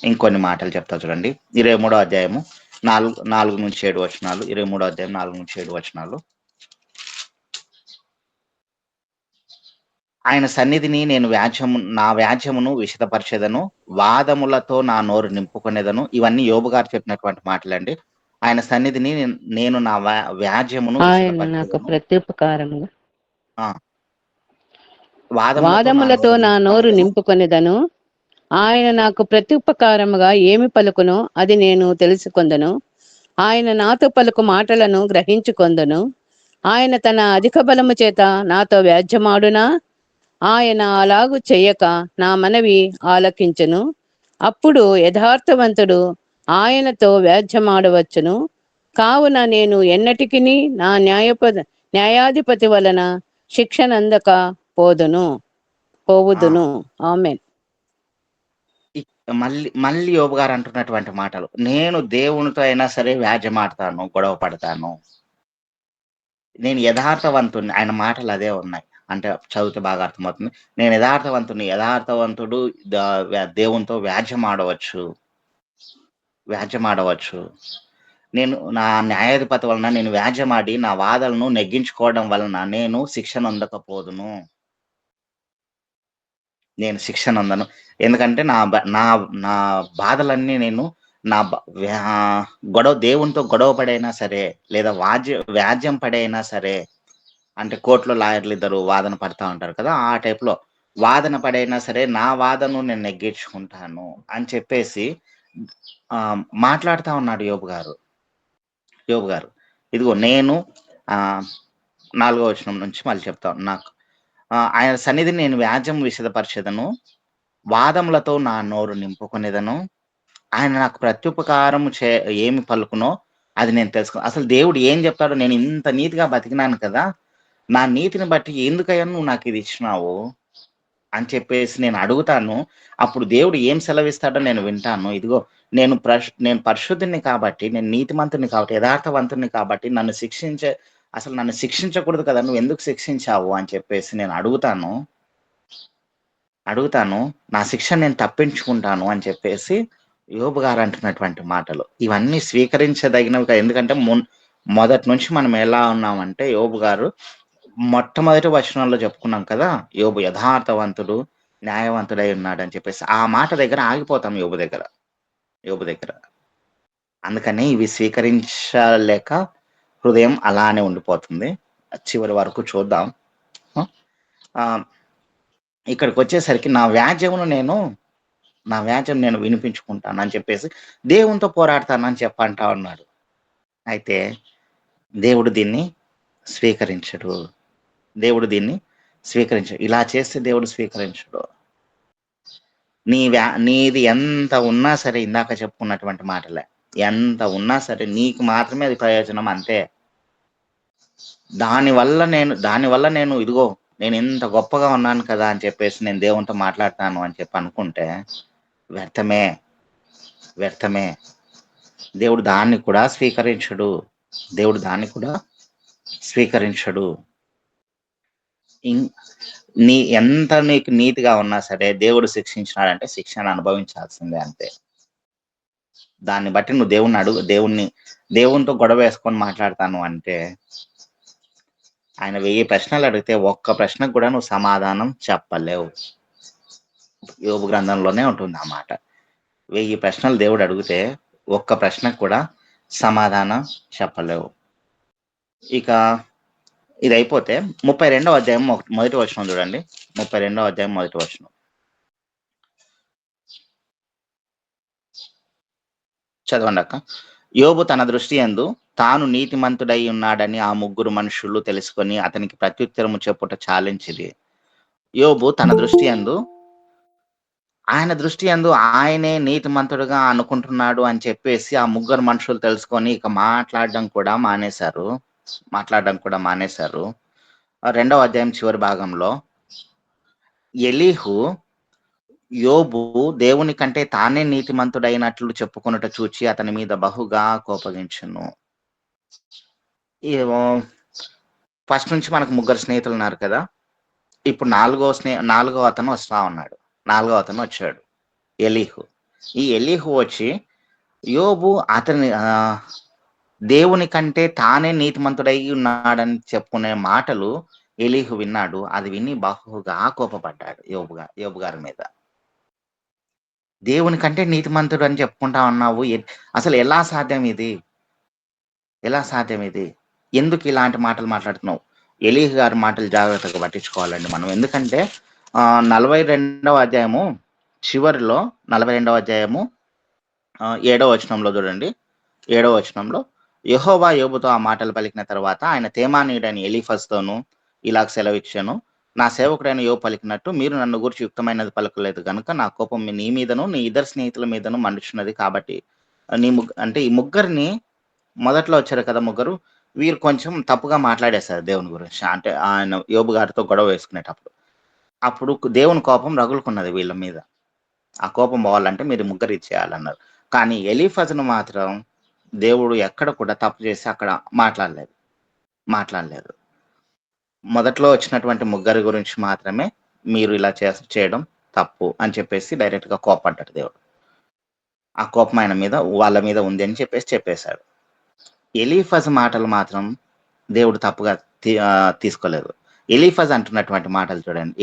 ఇంకొన్ని మాటలు చెప్తా చూడండి. 23వ అధ్యాయము 4-7 వచనాలు. 23వ అధ్యాయం 4-7 వచనాలు. ఆయన సన్నిధిని నేను నా వ్యాజ్యమును విశదపరిచెదను, వాదములతో నా నోరు నింపుకొనేదను. ఇవన్నీ యోబు గారు చెప్పినటువంటి మాటలండి. ఆయన సన్నిధిని నేను నా వ్యాజ్యమును ఆయన నాకు విశదపరిచెదను, ప్రత్యుపకారముగా వాదములతో నా నోరు నింపుకొనేదను. ఆయన నాకు ప్రత్యుపకారముగా ఏమి పలుకునో అది నేను తెలుసుకొందను. ఆయన నాతో పలుకు మాటలను గ్రహించుకొందను. ఆయన తన అధిక బలము చేత నాతో వ్యాజ్యమాడునా, ఆయన అలాగు చెయ్యక నా మనవి ఆలకించును. అప్పుడు యథార్థవంతుడు ఆయనతో వ్యాజ్యమాడవచ్చును. కావున నేను ఎన్నటికిని నా న్యాయాధిపతి వలన శిక్షనందక పోవుదును. ఆమేన్. మళ్ళీ యోబు గారు అంటున్నటువంటి మాటలు, నేను దేవునితో అయినా సరే వ్యాజ్యమాడతాను, గొడవ పడతాను, నేను యథార్థవంతుని. ఆయన మాటలు అదే ఉన్నాయి. అంటే చదివితే బాగా అర్థమవుతుంది. నేను యథార్థవంతుడు దేవునితో వ్యాజ్యమాడవచ్చు. నేను నా న్యాయాధిపతి వలన నేను వ్యాజ్యమాడి నా వాదనను నెగ్గించుకోవడం వలన నేను శిక్ష నొందకపోదును. నేను శిక్ష నొందను. ఎందుకంటే నా బాధలన్నీ నేను దేవునితో గొడవ పడైనా సరే, లేదా వ్యాజ్యం పడైనా సరే, అంటే కోర్టులో లాయర్లు ఇద్దరు వాదన పడతా ఉంటారు కదా, ఆ టైప్లో వాదన పడైనా సరే నా వాదనను నేను నెగ్గించుకుంటాను అని చెప్పేసి మాట్లాడుతా ఉన్నాడు యోబు గారు. ఇదిగో నేను 4వ వచనం నుంచి మళ్ళీ చెప్తాను. నాకు ఆయన సన్నిధిని నేను వ్యాజ్యం విశదపరిచెదను, వాదములతో నా నోరు నింపుకొనేదను. ఆయన నాకు ప్రత్యుపకారం ఏమి పలుకునో అది నేను తెలుసుకో. అసలు దేవుడు ఏం చెప్తాడో, నేను ఇంత నీతిగా బతికినాను కదా, నా నీతిని బట్టి ఎందుకయ్యా నువ్వు నాకు ఇది ఇచ్చినావు అని చెప్పేసి నేను అడుగుతాను. అప్పుడు దేవుడు ఏం సెలవిస్తాడో నేను వింటాను. ఇదిగో నేను పరిశుద్ధుని కాబట్టి, నేను నీతిమంతుని కాబట్టి, యథార్థవంతుని కాబట్టి నన్ను శిక్షించకూడదు కదా, నువ్వు ఎందుకు శిక్షించావు అని చెప్పేసి నేను అడుగుతాను. నా శిక్ష నేను తప్పించుకుంటాను అని చెప్పేసి యోబు గారు అంటున్నటువంటి మాటలు ఇవన్నీ స్వీకరించదగినవి. ఎందుకంటే మొదటి నుంచి మనం ఎలా ఉన్నామంటే, యోబు గారు మొట్టమొదటి వచనంలో చెప్పుకున్నాం కదా, యోబు యథార్థవంతుడు, న్యాయవంతుడై ఉన్నాడు అని చెప్పేసి. ఆ మాట దగ్గర ఆగిపోతాం యోబు దగ్గర. అందుకని ఇవి స్వీకరించలేక హృదయం అలానే ఉండిపోతుంది. చివరి వరకు చూద్దాం. ఇక్కడికి వచ్చేసరికి నా వ్యాజ్యం నేను వినిపించుకుంటాను అని చెప్పేసి దేవునితో పోరాడతానని చెప్పంటా ఉన్నాడు. అయితే దేవుడు దీన్ని స్వీకరించడు. ఇలా చేస్తే దేవుడు స్వీకరించడు. నీది ఎంత ఉన్నా సరే, ఇందాక చెప్పుకున్నటువంటి మాటలే, ఎంత ఉన్నా సరే నీకు మాత్రమే అది ప్రయోజనం, అంతే. దానివల్ల నేను ఇదిగో నేను ఇంత గొప్పగా ఉన్నాను కదా అని చెప్పేసి నేను దేవునితో మాట్లాడతాను అని చెప్పి అనుకుంటే వ్యర్థమే. దేవుడు దాన్ని కూడా స్వీకరించడు. ఎంత నీకు నీతిగా ఉన్నా సరే దేవుడు శిక్షించినాడంటే శిక్షను అనుభవించాల్సిందే, అంతే. దాన్ని బట్టి నువ్వు దేవునితో గొడవ వేసుకొని మాట్లాడతాను అంటే, ఆయన 1000 ప్రశ్నలు అడిగితే ఒక్క ప్రశ్నకు కూడా నువ్వు సమాధానం చెప్పలేవు. యోబు గ్రంథంలోనే ఉంటుంది ఆ మాట. 1000 ప్రశ్నలు దేవుడు అడిగితే ఒక్క ప్రశ్నకు కూడా సమాధానం చెప్పలేవు. ఇక ఇది అయిపోతే 32వ అధ్యాయం మొదటి వచనం చూడండి. 32వ అధ్యాయం మొదటి వచనం చదవండి అక్క. యోబు తన దృష్టి యందు తాను నీతిమంతుడై ఉన్నాడని ఆ 3 మనుషులు తెలుసుకొని అతనికి ప్రత్యుత్తరము చెప్పుట చాలించిరి. యోబు తన దృష్టి యందు ఆయనే నీతిమంతుడుగా అనుకుంటున్నాడు అని చెప్పేసి ఆ 3 మనుషులు తెలుసుకొని ఇక మాట్లాడడం కూడా మానేశారు. 2వ అధ్యాయం చివరి భాగంలో ఎలీహు యోబు దేవుని కంటే తానే నీతిమంతుడైనట్లు చెప్పుకొనుట చూచి అతని మీద బహుగా కోపగించును. ఫస్ట్ నుంచి మనకు ముగ్గురు స్నేహితులు ఉన్నారు కదా. ఇప్పుడు నాలుగో అతను వస్తా ఉన్నాడు. నాలుగో అతను వచ్చాడు, ఎలీహు. ఈ ఎలీహు వచ్చి యోబు అతని దేవుని కంటే తానే నీతిమంతుడై ఉన్నాడని చెప్పుకునే మాటలు ఎలీహు విన్నాడు. అది విని బహుగా కోపపడ్డాడు యోబు గారి మీద. దేవుని కంటే నీతిమంతుడు అని చెప్పుకుంటా ఉన్నావు, అసలు ఎలా సాధ్యం ఇది? ఎలా సాధ్యం ఇది? ఎందుకు ఇలాంటి మాటలు మాట్లాడుతున్నావు? ఎలీహు గారి మాటలు జాగ్రత్తగా పట్టించుకోవాలండి మనం. ఎందుకంటే 42వ అధ్యాయము చివరిలో 42వ అధ్యాయము 7వ వచనంలో చూడండి. 7వ వచనంలో యెహోవా యోబుతో ఆ మాటలు పలికిన తర్వాత ఆయన తేమానీయుడైన ఎలీఫజుతోను ఇలాగ సెలవిచ్చాను, నా సేవకుడైన యోబు పలికినట్టు మీరు నన్ను గురించి యుక్తమైనది పలకలేదు గనుక నా కోపం నీ మీదను నీ ఇద్దరు స్నేహితుల మీదను మండుచున్నది. కాబట్టి అంటే ఈ ముగ్గురిని మొదట్లో వచ్చారు కదా ముగ్గురు, వీరు కొంచెం తప్పుగా మాట్లాడేశారు దేవుని గురించి. అంటే ఆయన యోబు గారితో గొడవ వేసుకునేటప్పుడు. అప్పుడు దేవుని కోపం రగులుకున్నది వీళ్ళ మీద. ఆ కోపం పోవాలంటే మీరు ముగ్గురు ఇచ్చేయాలన్నారు. కానీ ఎలీఫజును మాత్రం దేవుడు ఎక్కడ కూడా తప్పు చేసి అక్కడ మాట్లాడలేదు. మొదట్లో వచ్చినటువంటి ముగ్గురి గురించి మాత్రమే మీరు ఇలా చేయడం తప్పు అని చెప్పేసి డైరెక్ట్ గా కోపడ్డాడు దేవుడు. ఆ కోపం ఆయన మీద వాళ్ళ మీద ఉంది అని చెప్పేశాడు. ఎలీఫజ్ మాటలు మాత్రం దేవుడు తప్పుగా తీసుకోలేదు. ఎలీఫజ్ అంటున్నటువంటి మాటలు చూడండి,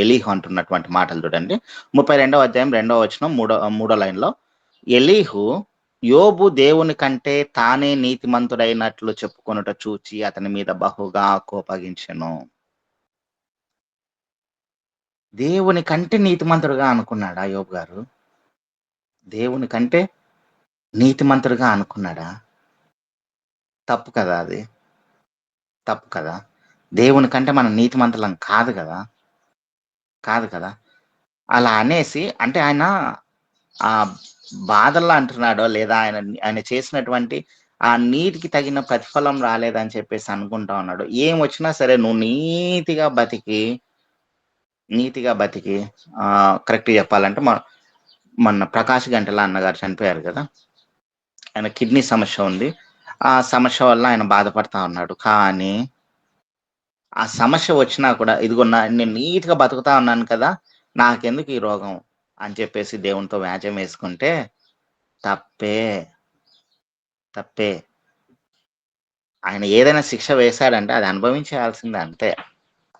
ఎలీహు అంటున్నటువంటి మాటలు చూడండి. 32వ అధ్యాయం 2వ వచనం 3వ లైన్లో, ఎలీహు యోబు దేవుని కంటే తానే నీతిమంతుడైనట్లు చెప్పుకొనుట చూచి అతని మీద బహుగా కోపగించెను. దేవుని కంటే నీతిమంతుడుగా అనుకున్నాడా యోబు గారు? దేవుని కంటే నీతిమంతుడుగా అనుకున్నాడా? తప్పు కదా అది, తప్పు కదా. దేవుని కంటే మనం నీతిమంతులం కాదు కదా. అలా అనేసి అంటే ఆయన ఆ బాధల్లో అంటున్నాడో లేదా ఆయన చేసినటువంటి ఆ నీతికి తగిన ప్రతిఫలం రాలేదని చెప్పేసి అనుకుంటా ఉన్నాడు. ఏం వచ్చినా సరే నువ్వు నీతిగా బతికి కరెక్ట్ చెప్పాలంటే మొన్న ప్రకాష్ గంటల అన్నగారు చనిపోయారు కదా. ఆయన కిడ్నీ సమస్య ఉంది. ఆ సమస్య వల్ల ఆయన బాధపడతా ఉన్నాడు. కానీ ఆ సమస్య వచ్చినా కూడా ఇదిగో నేను నీట్గా బతుకుతా ఉన్నాను కదా, నాకెందుకు ఈ రోగం అని చెప్పేసి దేవునితో వ్యాజ్యం వేసుకుంటే తప్పే. ఆయన ఏదైనా శిక్ష వేశాడంటే అది అనుభవించాల్సిందే అంతే.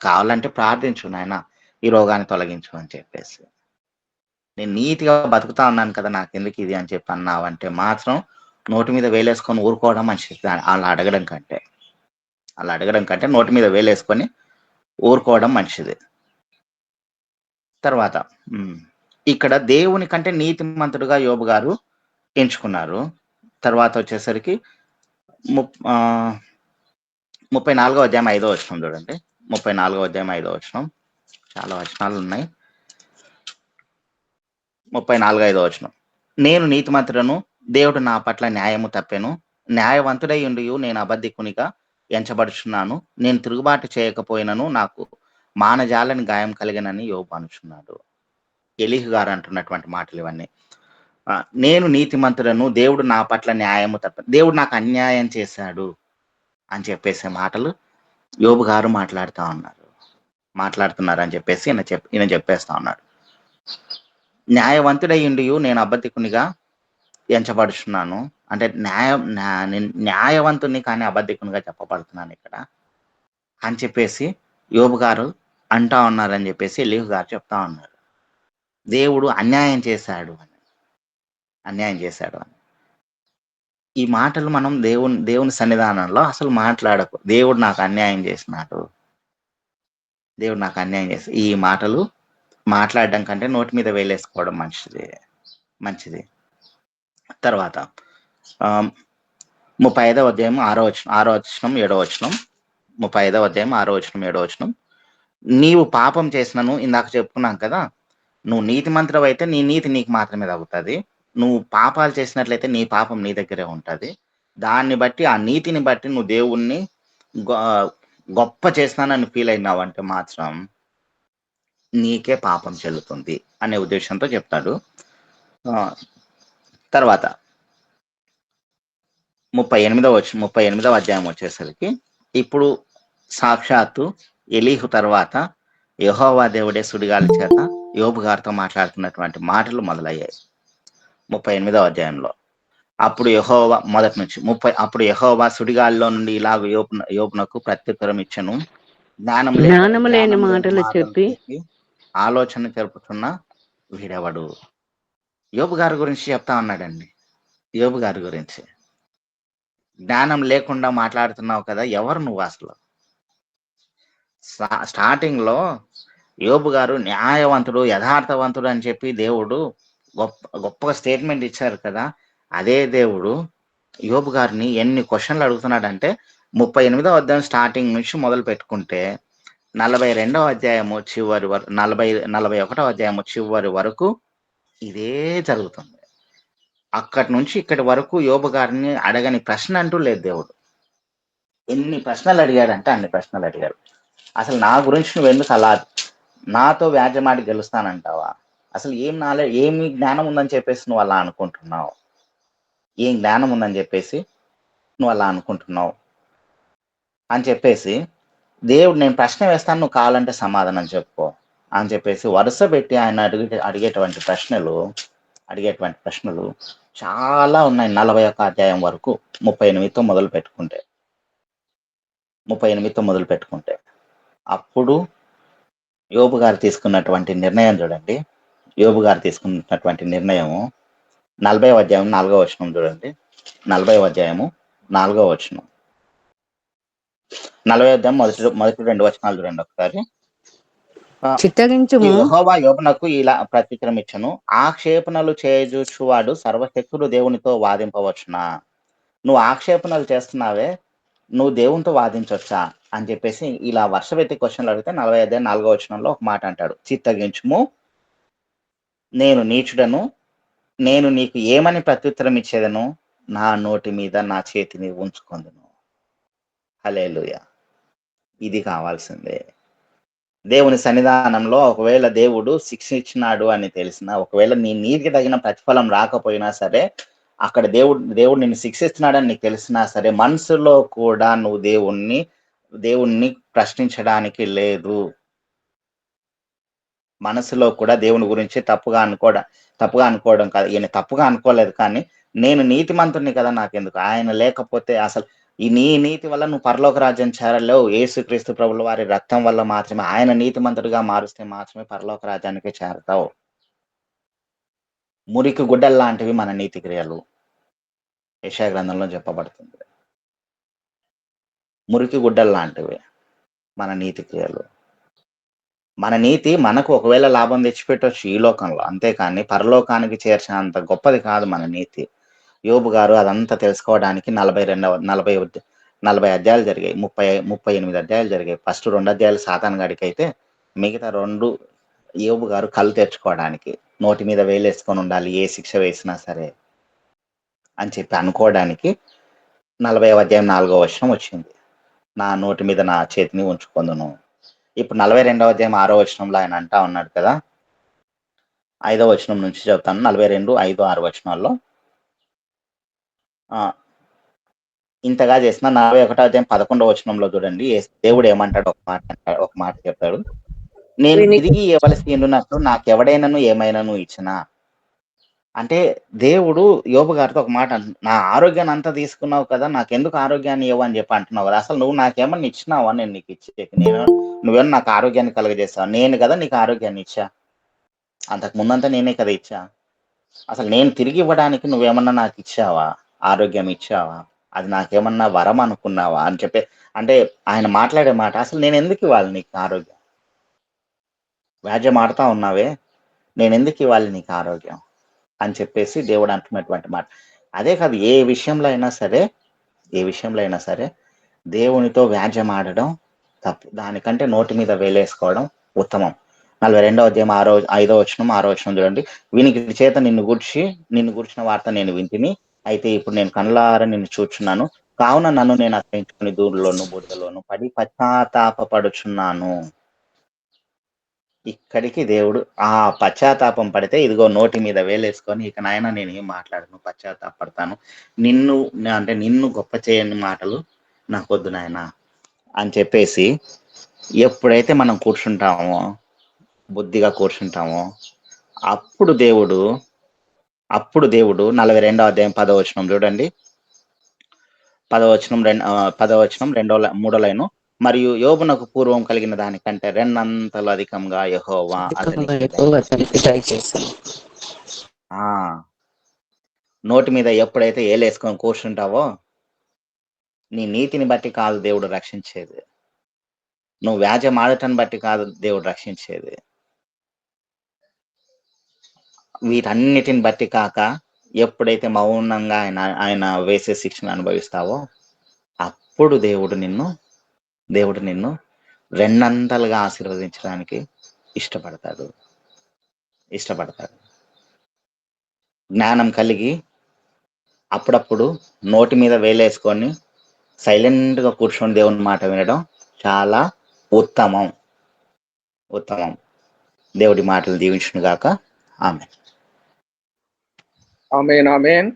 కావాలంటే ప్రార్థించు, నాయన ఈ రోగాన్ని తొలగించు అని చెప్పేసి. నేను నీట్గా బతుకుతా ఉన్నాను కదా, నాకెందుకు ఇది అని చెప్పి అన్నావంటే మాత్రం నోటి మీద వేలేసుకొని ఊరుకోవడం మంచిది. అలా అడగడం కంటే నోటి మీద వేలేసుకొని ఊరుకోవడం మంచిది. తర్వాత ఇక్కడ దేవుని కంటే నీతిమంతుడుగా యోబు గారు ఎంచుకున్నారు. తర్వాత వచ్చేసరికి 34వ అధ్యాయం 5వ వచనం చూడండి. 34వ అధ్యాయం 5వ వచనం, చాలా వచనాలు ఉన్నాయి. 34 5వ వచనం, నేను నీతిమంతుడను, దేవుడు నా పట్ల న్యాయము తప్పెను, న్యాయవంతుడై ఉండి నేను అబద్ధికునిగా ఎంచబడుచున్నాను, నేను తిరుగుబాటు చేయకపోయినను నాకు మానజాలని గాయం కలిగినని యోబు అనుచున్నాడు. ఎలీహు గారు అంటున్నటువంటి మాటలు ఇవన్నీ. నేను నీతిమంతుడను, దేవుడు నా పట్ల న్యాయము తప్ప, దేవుడు నాకు అన్యాయం చేశాడు అని చెప్పేసే మాటలు యోబు గారు మాట్లాడుతున్నారు అని చెప్పేసి ఈయన చెప్పేస్తా ఉన్నాడు. న్యాయవంతుడయ్యుండి నేను అబద్ధికునిగా ఎంచబడుచున్నాను అంటే న్యాయవంతుని కానీ అబద్ధికునిగా చెప్పబడుతున్నాను ఇక్కడ అని చెప్పేసి యోబు గారు అంటా ఉన్నారని చెప్పేసి ఎలీహు గారు చెప్తా ఉన్నారు. దేవుడు అన్యాయం చేశాడు అని. ఈ మాటలు మనం దేవుని సన్నిధానంలో అసలు మాట్లాడకు. దేవుడు నాకు అన్యాయం చేసినాడు, ఈ మాటలు మాట్లాడడం కంటే నోటి మీద వేలేసుకోవడం మంచిది. తర్వాత 35వ అధ్యాయం 6వ వచనం 7వ వచనం, 35వ అధ్యాయం 6వ వచనం 7వ వచనం, నీవు పాపం చేసినను ఇందాక చెప్పుకున్నాం కదా, నువ్వు నీతిమంతుడు అయితే నీ నీతి నీకు మాత్రమే తగ్గుతుంది. నువ్వు పాపాలు చేసినట్లయితే నీ పాపం నీ దగ్గరే ఉంటుంది. దాన్ని బట్టి ఆ నీతిని బట్టి నువ్వు దేవుణ్ణి గొప్ప చేస్తానని ఫీల్ అయినావంటే మాత్రం నీకే పాపం చెల్లుతుంది అనే ఉద్దేశంతో చెప్తాడు. తర్వాత 38వ అధ్యాయం వచ్చేసరికి ఇప్పుడు సాక్షాత్తు ఎలీహు తర్వాత యెహోవా దేవుడే సుడిగాలి చేత యోబు గారితో మాట్లాడుతున్నటువంటి మాటలు మొదలయ్యాయి 38వ అధ్యాయంలో. అప్పుడు యెహోవా మొదటి నుంచి అప్పుడు యెహోవా సుడిగాలిలో నుండి ఇలాగ యోబునకు ప్రత్యుత్తరం ఇచ్చెను, జ్ఞానము లేని మాటలు చెప్పి ఆలోచన జరుపుతున్న వీడెవడు. యోబు గారి గురించి చెప్తా ఉన్నాడండి. యోబు గారి గురించి జ్ఞానం లేకుండా మాట్లాడుతున్నావు కదా, ఎవరు నువ్వు అసలు? స్టార్టింగ్ లో యోబు గారు న్యాయవంతుడు, యథార్థవంతుడు అని చెప్పి దేవుడు గొప్ప స్టేట్మెంట్ ఇచ్చారు కదా. అదే దేవుడు యోబు గారిని ఎన్ని క్వశ్చన్లు అడుగుతున్నాడంటే 38వ అధ్యాయం స్టార్టింగ్ నుంచి మొదలు పెట్టుకుంటే 42వ అధ్యాయము చివరి వరకు 41వ అధ్యాయము చివరి వరకు ఇదే జరుగుతుంది. అక్కడి నుంచి ఇక్కడి వరకు యోబు గారిని అడగని ప్రశ్న అంటూ లేదు. దేవుడు ఎన్ని ప్రశ్నలు అడిగాడంటే అన్ని ప్రశ్నలు అడిగాడు. అసలు నా గురించి నువ్వు ఎందుకు అలా నాతో వ్యాజ్యమాడి గెలుస్తానంటావా? అసలు ఏమి జ్ఞానం ఉందని చెప్పేసి నువ్వు అలా అనుకుంటున్నావు? ఏం జ్ఞానం ఉందని చెప్పేసి నువ్వు అలా అనుకుంటున్నావు అని చెప్పేసి దేవుడు, నేను ప్రశ్న వేస్తాను, నువ్వు కావాలంటే సమాధానం చెప్పుకో అని చెప్పేసి వరుస పెట్టి ఆయన అడిగేటువంటి ప్రశ్నలు చాలా ఉన్నాయి. 41 అధ్యాయం వరకు 38తో మొదలు పెట్టుకుంటే అప్పుడు యోబు గారు తీసుకున్నటువంటి నిర్ణయం చూడండి. యోబు గారు తీసుకున్నటువంటి నిర్ణయము 40వ అధ్యాయం 4వ వచనం చూడండి. 40వ అధ్యాయము 4వ వచనం, 40వ అధ్యాయం మొదటి 2 వచనాలు చూడండి ఒకసారి. చిత్తగించుము, యెహోవా యోబునకు ఇలా ప్రత్యుత్తరం ఇచ్చెను, ఆక్షేపణలు చేయజూచువాడు సర్వశక్తుడు దేవునితో వాదింపవచ్చునా? నువ్వు ఆక్షేపణలు చేస్తున్నావే, నువ్వు దేవునితో వాదించవచ్చా అని చెప్పేసి ఇలా వర్ష వ్యక్తి క్వశ్చన్లు అడిగితే 40వ అధ్యాయం 4వ వచనంలో ఒక మాట అంటాడు, చిత్తగించుము, నేను నీచుడను, నేను నీకు ఏమని ప్రత్యుత్తరం ఇచ్చేదను, నా నోటి మీద నా చేతిని ఉంచుకొందును. హల్లెలూయా. ఇది కావాల్సిందే. దేవుని సన్నిధానంలో ఒకవేళ దేవుడు శిక్ష ఇచ్చినాడు అని తెలిసినా, ఒకవేళ నీ నీతికి తగిన ప్రతిఫలం రాకపోయినా సరే, అక్కడ దేవుడు నిన్ను శిక్షిస్తున్నాడని నీకు తెలిసినా సరే, మనసులో కూడా నువ్వు దేవుణ్ణి ప్రశ్నించడానికి లేదు. మనసులో కూడా దేవుని గురించి తప్పుగా అనుకోవడం కాదు. ఈయన తప్పుగా అనుకోలేదు, కానీ నేను నీతిమంతుడిని కదా, నాకెందుకు, ఆయన లేకపోతే అసలు నీ నీతి వల్ల నువ్వు పరలోక రాజ్యం చేరలేవు. యేసుక్రీస్తు ప్రభుల వారి రక్తం వల్ల మాత్రమే, ఆయన నీతిమంతుడిగా మారుస్తే మాత్రమే పరలోక రాజ్యానికి చేరతావు. మురికి గుడ్డలు లాంటివి మన నీతి క్రియలు. యెషయా గ్రంథంలో చెప్పబడుతుంది. మురికి గుడ్డలు లాంటివి మన నీతి క్రియలు. మన నీతి మనకు ఒకవేళ లాభం తెచ్చిపెట్టవచ్చు ఈ లోకంలో, అంతేకాని పరలోకానికి చేర్చినంత గొప్పది కాదు మన నీతి. యోబు గారు అదంతా తెలుసుకోవడానికి 40 అధ్యాయాలు జరిగాయి, 38 అధ్యాయాలు జరిగాయి. ఫస్ట్ 2 అధ్యాయాలు సాతాను గాడికి అయితే, మిగతా 2 యోబు గారు కళ్ళు తెచ్చుకోవడానికి, నోటి మీద వేలేసుకొని ఉండాలి ఏ శిక్ష వేసినా సరే అని చెప్పి అనుకోవడానికి 40వ అధ్యాయం 4వ వచనం వచ్చింది, నా నోటి మీద నా చేతిని ఉంచుకొందును. ఇప్పుడు 42వ అధ్యాయం 6వ వచనంలో ఆయన అంటా ఉన్నాడు కదా, 5వ వచనం నుంచి చెప్తాను. 42, 5, 6 వచనాల్లో ఇంతగా చేసిన 41వ అధ్యాయం 11వ వచనంలో చూడండి, దేవుడు ఏమంటాడు, ఒక మాట చెప్తాడు, నేను తిరిగి ఇవ్వవలసి ఉన్నట్లు నాకెవడైనాను ఏమైనాను ఇచ్చినా. అంటే దేవుడు యోబు గారితో ఒక మాట, నా ఆరోగ్యాన్ని అంతా తీసుకున్నావు కదా, నాకెందుకు ఆరోగ్యాన్ని ఇవ్వు అని చెప్పి అంటున్నావు కదా, అసలు నువ్వు నాకేమన్నా ఇచ్చినావా? నేను నీకు నువ్వేమన్నా నాకు ఆరోగ్యాన్ని కలుగజేస్తావా? నేను కదా నీకు ఆరోగ్యాన్ని ఇచ్చా, అంతకు ముందంతా నేనే కదా ఇచ్చా. అసలు నేను తిరిగి ఇవ్వడానికి నువ్వేమన్నా నాకు ఇచ్చావా? ఆరోగ్యం ఇచ్చావా? అది నాకేమన్నా వరం అనుకున్నావా అని చెప్పి, అంటే ఆయన మాట్లాడే మాట, అసలు నేను ఎందుకు ఇవ్వాలి నీకు ఆరోగ్యం? వ్యాజ్యం ఆడుతా ఉన్నావే, నేను ఎందుకు ఇవ్వాలి నీకు ఆరోగ్యం అని చెప్పేసి దేవుడు అంటున్నటువంటి మాట. అదే కాదు, ఏ విషయంలో అయినా సరే దేవునితో వ్యాజ్యం ఆడడం తప్పు. దానికంటే నోటి మీద వేలేసుకోవడం ఉత్తమం. 42వ అధ్యాయం 5వ వచనం 6వ వచనం చూడండి, వినికిడి చేత నిన్ను గూర్చిన వార్త నేను వింటిని, అయితే ఇప్పుడు నేను కళ్ళారా నిన్ను చూచున్నాను, కావున నన్ను నేను అసహించుకుని దూరులోను బురదలోను పడి పశ్చాత్తాపపడుచున్నాను. ఇక్కడికి దేవుడు ఆ పశ్చాత్తాపం పడితే ఇదిగో నోటి మీద వేలేసుకొని ఇక నాయన నేను ఏం మాట్లాడను, పశ్చాత్తాపడతాను, అంటే నిన్ను గొప్ప చేయని మాటలు నాకొద్దు నాయన అని చెప్పేసి ఎప్పుడైతే మనం కూర్చుంటామో, బుద్ధిగా కూర్చుంటామో, అప్పుడు దేవుడు 42వ అధ్యాయం 10వ వచనం చూడండి. 10వ వచనం 3వ లైను. మరియు యోబునకు పూర్వం కలిగిన దానికంటే రెండంతలు అధికంగా యెహోవా అతనికి దయచేశాడు. నోటి మీద ఎప్పుడైతే ఏలేసుకొని కూర్చుంటావో, నీ నీతిని బట్టి కాదు దేవుడు రక్షించేది, నువ్వు వ్యాజ్యం ఆడటాన్ని బట్టి కాదు దేవుడు రక్షించేది, వీటన్నిటిని బట్టి కాక ఎప్పుడైతే మౌనంగా ఆయన వేసే శిక్షను అనుభవిస్తావో, అప్పుడు దేవుడు నిన్ను రెండంతలుగా ఆశీర్వదించడానికి ఇష్టపడతాడు. జ్ఞానం కలిగి అప్పుడప్పుడు నోటి మీద వేలేసుకొని సైలెంట్గా కూర్చొని దేవుని మాట వినడం చాలా ఉత్తమం. దేవుడి మాటలు దీవించును గాక. ఆమేన్. ఆమేన్.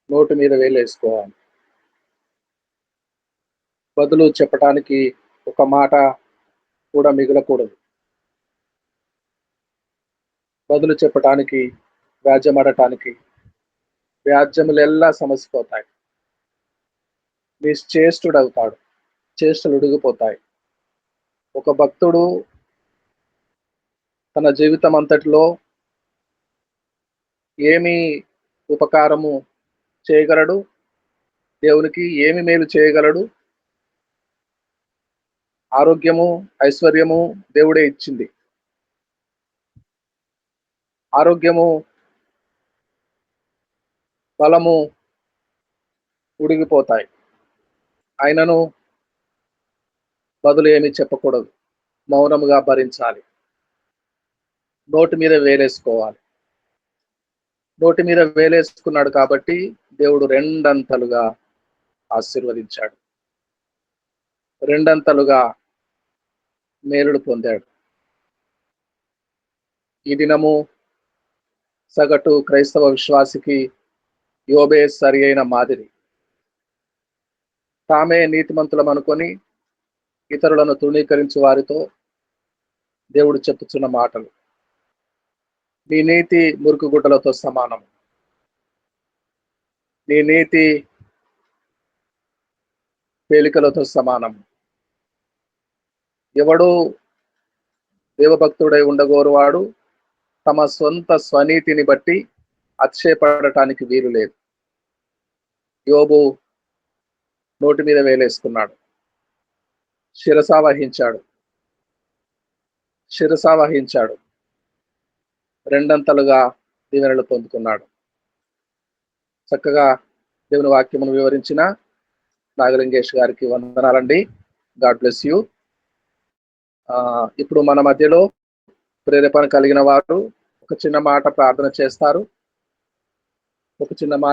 నోటి మీద వేలేసుకోవాలి. బదులు చెప్పటానికి ఒక మాట కూడా మిగలకూడదు. బదులు చెప్పటానికి, వ్యాజ్యమడటానికి, వ్యాజ్యములెల్లా సమసిపోతాయి. నిశ్చేష్టుడవుతాడు, చేష్టలు ఉడిగిపోతాయి. ఒక భక్తుడు తన జీవితం అంతటిలో ఏమి ఉపకారము చేయగలడు, దేవునికి ఏమి మేలు చేయగలడు? ఆరోగ్యము, ఐశ్వర్యము దేవుడే ఇచ్చింది. ఆరోగ్యము, బలము ఉడిగిపోతాయి. ఆయనను బదులు ఏమి చెప్పకూడదు, మౌనముగా భరించాలి. నోటి మీద వేలేసుకోవాలి. నోటి మీద వేలేసుకున్నాడు కాబట్టి దేవుడు రెండంతలుగా ఆశీర్వదించాడు, రెండంతలుగా మేలుడు పొందాడు. ఈ దినము సగటు క్రైస్తవ విశ్వాసికి యోబే సరి అయిన మాదిరి. తామే నీతిమంతులం అనుకొని ఇతరులను తృణీకరించు వారితో దేవుడు చెప్పుచున్న మాటలు, నీ నీతి మురికి గుడ్డలతో సమానం, నీ నీతి పేలికలతో సమానం. ఎవడు దేవభక్తుడై ఉండగోరువాడు తమ సొంత స్వనీతిని బట్టి అతిశయపడటానికి వీలు లేదు. యోబు నోటి మీద వేలేసుకున్నాడు, శిరసా వహించాడు, రెండంతలుగా దీవెనలు పొందుకున్నాడు. చక్కగా దేవుని వాక్యమును వివరించిన నాగలింగేష్ గారికి వందనాలండి. God bless you. ఇప్పుడు మన మధ్యలో ప్రేరేపణ కలిగిన వారు ఒక చిన్న మాట ప్రార్థన చేస్తారు. ఒక చిన్న మాట